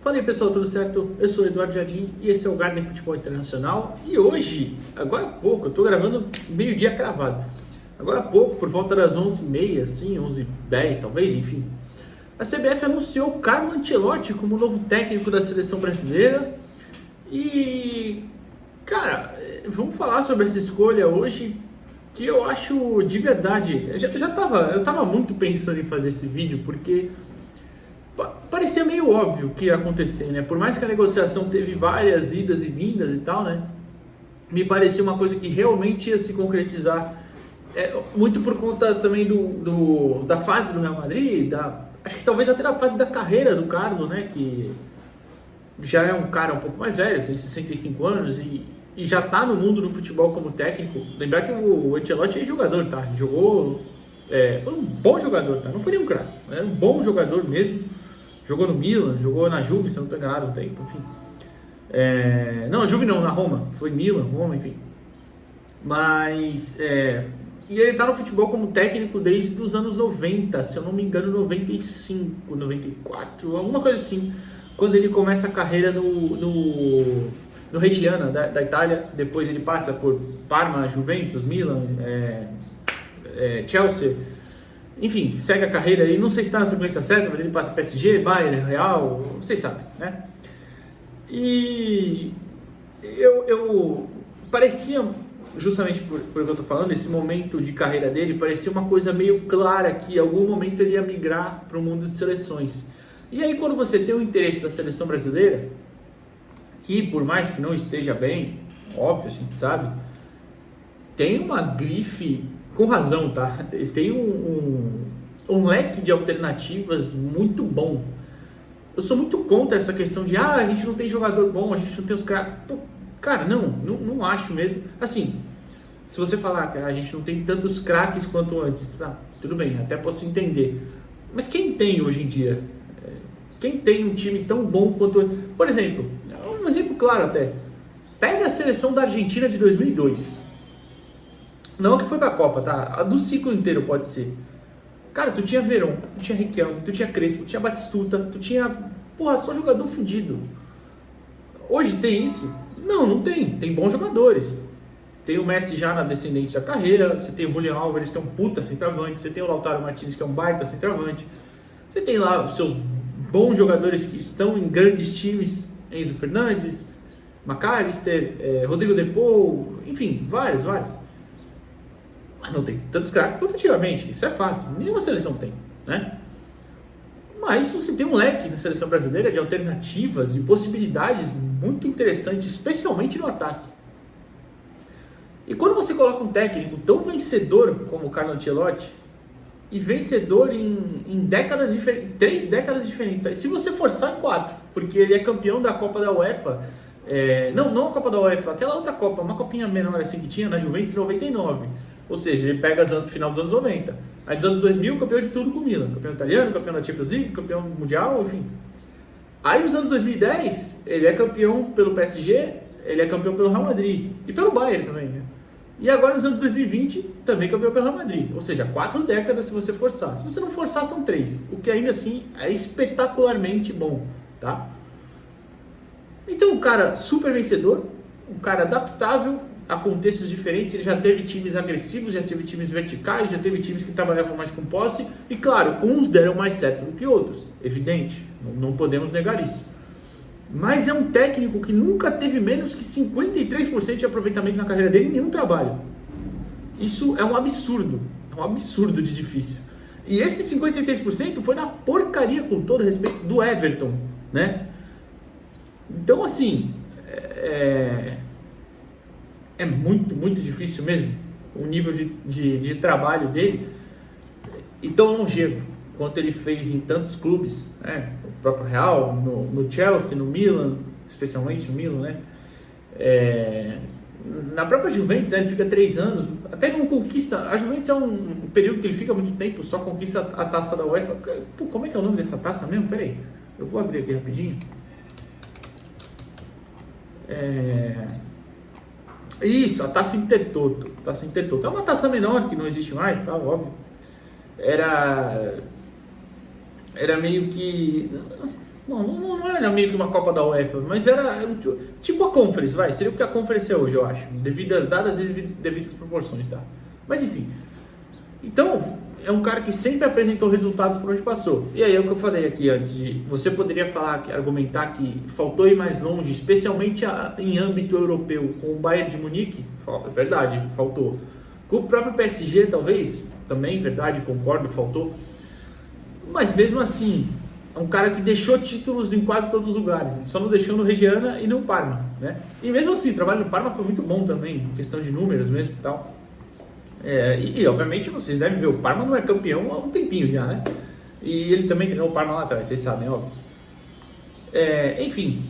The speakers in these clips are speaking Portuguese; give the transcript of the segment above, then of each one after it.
Fala aí pessoal, tudo certo? Eu sou o Eduardo Jardim e esse é o Garden Futebol Internacional. E hoje, agora há pouco, eu tô gravando meio-dia cravado. Agora há pouco, por volta das 11h30, assim, 11h10 talvez, enfim. A CBF anunciou o Carlo Ancelotti como novo técnico da seleção brasileira. E, cara, vamos falar sobre essa escolha hoje, que eu acho de verdade. Eu tava muito pensando em fazer esse vídeo, porque parecia meio óbvio que ia acontecer, né? Por mais que a negociação teve várias idas e vindas e tal, né? Me parecia uma coisa que realmente ia se concretizar, muito por conta também da fase do Real Madrid, acho que talvez até da fase da carreira do Carlo, né? Que já é um cara um pouco mais velho, tem 65 anos e já tá no mundo do futebol como técnico. Lembrar que o Ancelotti é jogador, tá? Jogou, foi um bom jogador, tá? Não foi nenhum craque, era um bom jogador mesmo. Jogou no Milan, jogou na Juve, se não estou enganado, um tempo, enfim. Não, Juve não, na Roma. Foi Milan, Roma, enfim. Mas, e ele está no futebol como técnico desde os anos 90, se eu não me engano, 95, 94, alguma coisa assim. Quando ele começa a carreira no Reggiana, da Itália. Depois ele passa por Parma, Juventus, Milan, Chelsea. Enfim, segue a carreira aí, não sei se está na sequência certa, mas ele passa PSG, Bayern, Real, vocês sabem, né? E eu parecia, justamente por que eu tô falando, esse momento de carreira dele, parecia uma coisa meio clara que em algum momento ele ia migrar para o mundo de seleções. E aí quando você tem o interesse da seleção brasileira, que por mais que não esteja bem, óbvio, a gente sabe, tem uma grife, com razão, tá? Ele tem um leque de alternativas muito bom. Eu sou muito contra essa questão de a gente não tem jogador bom, a gente não tem os caras. Cara, não acho mesmo. Assim, se você falar que a gente não tem tantos craques quanto antes, tudo bem, até posso entender. Mas quem tem hoje em dia? Quem tem um time tão bom quanto antes? Por exemplo, um exemplo claro até. Pega a seleção da Argentina de 2002. Não que foi pra Copa, tá? A do ciclo inteiro pode ser. Cara, tu tinha Verón, tu tinha Riquelme, tu tinha Crespo, tu tinha Batistuta, tu tinha... Porra, só jogador fudido. Hoje tem isso? Não tem. Tem bons jogadores. Tem o Messi já na descendente da carreira, você tem o Julián Álvares, que é um puta centroavante, você tem o Lautaro Martínez, que é um baita centroavante, você tem lá os seus bons jogadores que estão em grandes times, Enzo Fernandes, McAllister, Rodrigo De Paul, enfim, vários. Mas não tem tantos craques quanto antigamente, isso é fato, nenhuma seleção tem, né? Mas você tem um leque na seleção brasileira de alternativas e possibilidades muito interessantes, especialmente no ataque. E quando você coloca um técnico tão vencedor como o Carlo Ancelotti, e vencedor em décadas diferentes, 3 décadas diferentes, se você forçar em 4, porque ele é campeão da Copa da UEFA, não a Copa da UEFA, aquela outra Copa, uma copinha menor assim que tinha na Juventus em 99. Ou seja, ele pega no final dos anos 90. Aí dos anos 2000, campeão de tudo com o Milan. Campeão italiano, campeão da Champions League, campeão mundial, enfim. Aí nos anos 2010, ele é campeão pelo PSG, ele é campeão pelo Real Madrid. E pelo Bayern também, né? E agora nos anos 2020, também campeão pelo Real Madrid. Ou seja, 4 décadas se você forçar. Se você não forçar, são 3. O que ainda assim é espetacularmente bom, tá? Então, um cara super vencedor, um cara adaptável a contextos diferentes. Ele já teve times agressivos, já teve times verticais, já teve times que trabalhavam mais com posse, e claro, uns deram mais certo do que outros, evidente, não podemos negar isso, mas é um técnico que nunca teve menos que 53% de aproveitamento na carreira dele em nenhum trabalho. Isso é um absurdo de difícil, e esse 53% foi na porcaria, com todo respeito, do Everton, né? Então assim, é muito difícil mesmo o nível de trabalho dele, e tão longevo quanto ele fez em tantos clubes, né? O próprio Real, no Chelsea, no Milan, especialmente no Milan, né? Na própria Juventus, ele fica 3 anos, até não conquista. A Juventus é um período que ele fica muito tempo, só conquista a taça da UEFA. Pô, como é que é o nome dessa taça mesmo? Pera aí, eu vou abrir aqui rapidinho. Isso, a taça Intertoto. É uma taça menor que não existe mais, tá? Óbvio. Era meio que Não era meio que uma Copa da UEFA, mas era tipo a Conference, vai. Seria o que a Conference é hoje, eu acho. Devido às dadas e devidas proporções, tá? Mas enfim. Então, é um cara que sempre apresentou resultados por onde passou. E aí é o que eu falei aqui antes de... Você poderia argumentar que faltou ir mais longe, especialmente em âmbito europeu, com o Bayern de Munique. É verdade, faltou. Com o próprio PSG, talvez, também, verdade, concordo, faltou. Mas mesmo assim, é um cara que deixou títulos em quase todos os lugares. Só não deixou no Reggiana e no Parma, né? E mesmo assim, o trabalho no Parma foi muito bom também, em questão de números mesmo e tal. Obviamente vocês devem ver, o Parma não é campeão há um tempinho já, né? E ele também treinou o Parma lá atrás, vocês sabem, óbvio. Enfim,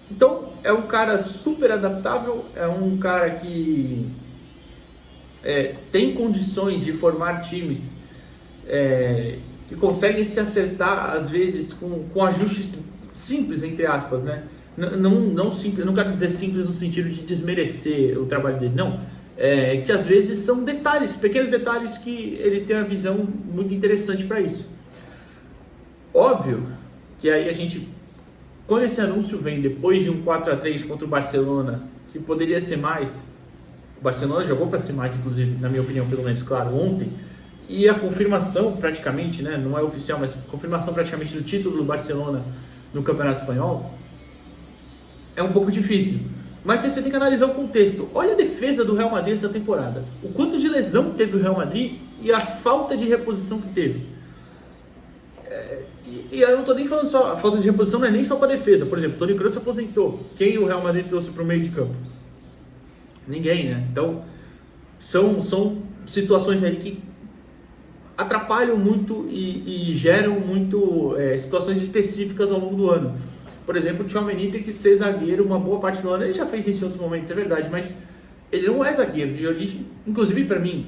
então é um cara super adaptável, é um cara que tem condições de formar times que conseguem se acertar às vezes com ajustes simples, entre aspas, né? Não simples, não quero dizer simples no sentido de desmerecer o trabalho dele, não. Que às vezes são detalhes, pequenos detalhes que ele tem uma visão muito interessante para isso. Óbvio que aí a gente, quando esse anúncio vem depois de um 4-3 contra o Barcelona, que poderia ser mais, o Barcelona jogou para ser mais, inclusive, na minha opinião, pelo menos, claro, ontem, e a confirmação praticamente, né, não é oficial, mas confirmação praticamente do título do Barcelona no Campeonato Espanhol, é um pouco difícil. Mas você tem que analisar o contexto. Olha a defesa do Real Madrid essa temporada. O quanto de lesão teve o Real Madrid e a falta de reposição que teve. E eu não estou nem falando só... A falta de reposição não é nem só para a defesa. Por exemplo, Toni Kroos se aposentou. Quem o Real Madrid trouxe para o meio de campo? Ninguém, né? Então, são situações aí que atrapalham muito e geram muito situações específicas ao longo do ano. Por exemplo, o Tchouaméni tem que ser zagueiro uma boa parte do ano. Ele já fez isso em outros momentos, é verdade, mas ele não é zagueiro de origem. Inclusive, para mim,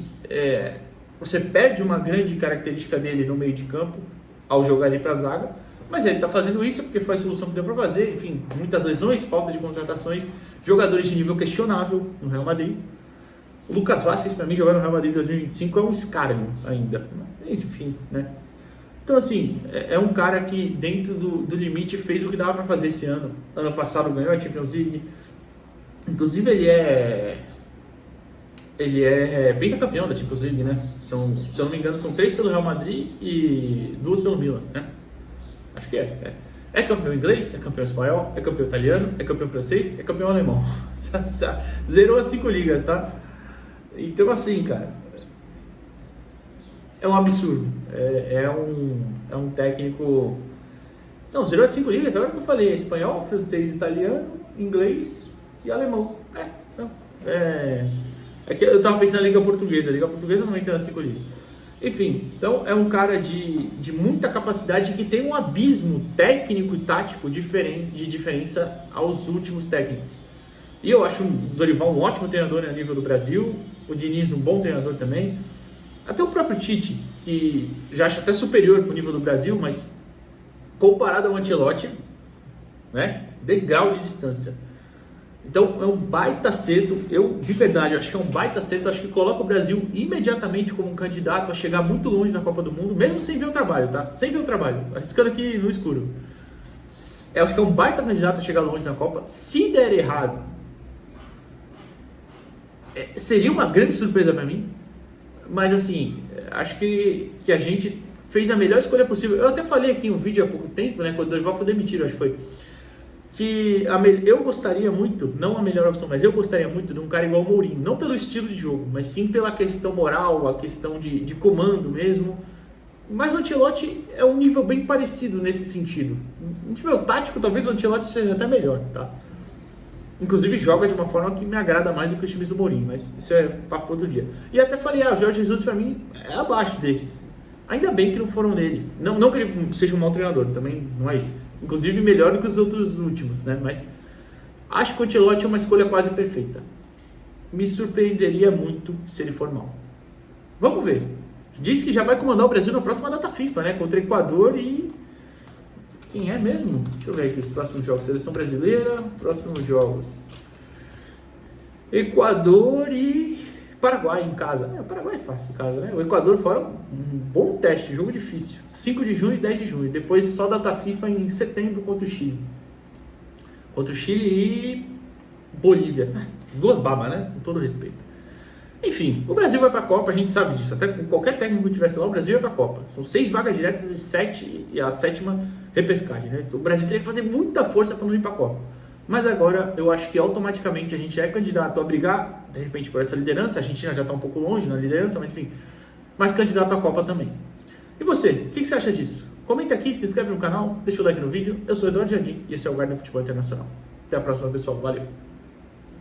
você perde uma grande característica dele no meio de campo ao jogar ele para a zaga, mas ele está fazendo isso porque foi a solução que deu para fazer. Enfim, muitas lesões, falta de contratações, jogadores de nível questionável no Real Madrid. O Lucas Vázquez, para mim, jogar no Real Madrid em 2025 é um escárnio ainda. Enfim, né? Então, assim, é um cara que dentro do limite fez o que dava para fazer esse ano. Ano passado ganhou a Champions League. Inclusive, ele é pentacampeão da Champions League, né? Se eu não me engano, são 3 pelo Real Madrid e 2 pelo Milan, né? Acho que é. É campeão inglês, é campeão espanhol, é campeão italiano, é campeão francês, é campeão alemão. Zerou as 5 ligas, tá? Então, assim, cara... É um absurdo. É um técnico... Não, zerou as 5 ligas, agora que eu falei. Espanhol, francês, italiano, inglês e alemão. É que eu tava pensando na Liga Portuguesa. A Liga Portuguesa não entra nas 5 ligas. Enfim, então é um cara de muita capacidade que tem um abismo técnico e tático de diferença aos últimos técnicos. E eu acho o Dorival um ótimo treinador a nível do Brasil. O Diniz um bom treinador também. Até o próprio Tite, que já acho até superior para o nível do Brasil, mas comparado ao Ancelotti, né, degrau de distância. Então é um baita acerto, eu de verdade acho que é um baita acerto, acho que coloca o Brasil imediatamente como um candidato a chegar muito longe na Copa do Mundo, mesmo sem ver o trabalho, tá? Sem ver o trabalho, arriscando aqui no escuro. Eu acho que é um baita candidato a chegar longe na Copa. Se der errado, seria uma grande surpresa para mim. Mas assim, acho que a gente fez a melhor escolha possível. Eu até falei aqui em um vídeo há pouco tempo, né, quando o Dorival foi demitido, acho que foi, que eu gostaria muito, não a melhor opção, mas eu gostaria muito de um cara igual o Mourinho, não pelo estilo de jogo, mas sim pela questão moral, a questão de comando mesmo. Mas o Ancelotti é um nível bem parecido nesse sentido. No nível tático, talvez o Ancelotti seja até melhor, tá? Inclusive joga de uma forma que me agrada mais do que os times do Mourinho, mas isso é papo outro dia. E até falei, o Jorge Jesus para mim é abaixo desses. Ainda bem que não foram nele. Não que ele seja um mau treinador, também não é isso. Inclusive melhor do que os outros últimos, né? Mas acho que o Ancelotti é uma escolha quase perfeita. Me surpreenderia muito se ele for mal. Vamos ver. Diz que já vai comandar o Brasil na próxima data FIFA, né? Contra o Equador e... Quem é mesmo? Deixa eu ver aqui os próximos jogos. Seleção brasileira, próximos jogos. Equador e Paraguai em casa. O Paraguai é fácil em casa, né? O Equador fora um bom teste, jogo difícil. 5 de junho e 10 de junho. Depois só data FIFA em setembro contra o Chile. Contra o Chile e Bolívia. Duas babas, né? Com todo respeito. Enfim, o Brasil vai para a Copa, a gente sabe disso. Até com qualquer técnico que tivesse lá, o Brasil vai para a Copa. São 6 vagas diretas e a 7ª repescagem, né? Então, o Brasil teria que fazer muita força para não ir para a Copa. Mas agora eu acho que automaticamente a gente é candidato a brigar, de repente, por essa liderança. A Argentina já está um pouco longe na liderança, mas enfim, mas candidato à Copa também. E você, o que você acha disso? Comenta aqui, se inscreve no canal, deixa o like no vídeo. Eu sou Eduardo Jardim e esse é o Guarda Futebol Internacional. Até a próxima, pessoal. Valeu!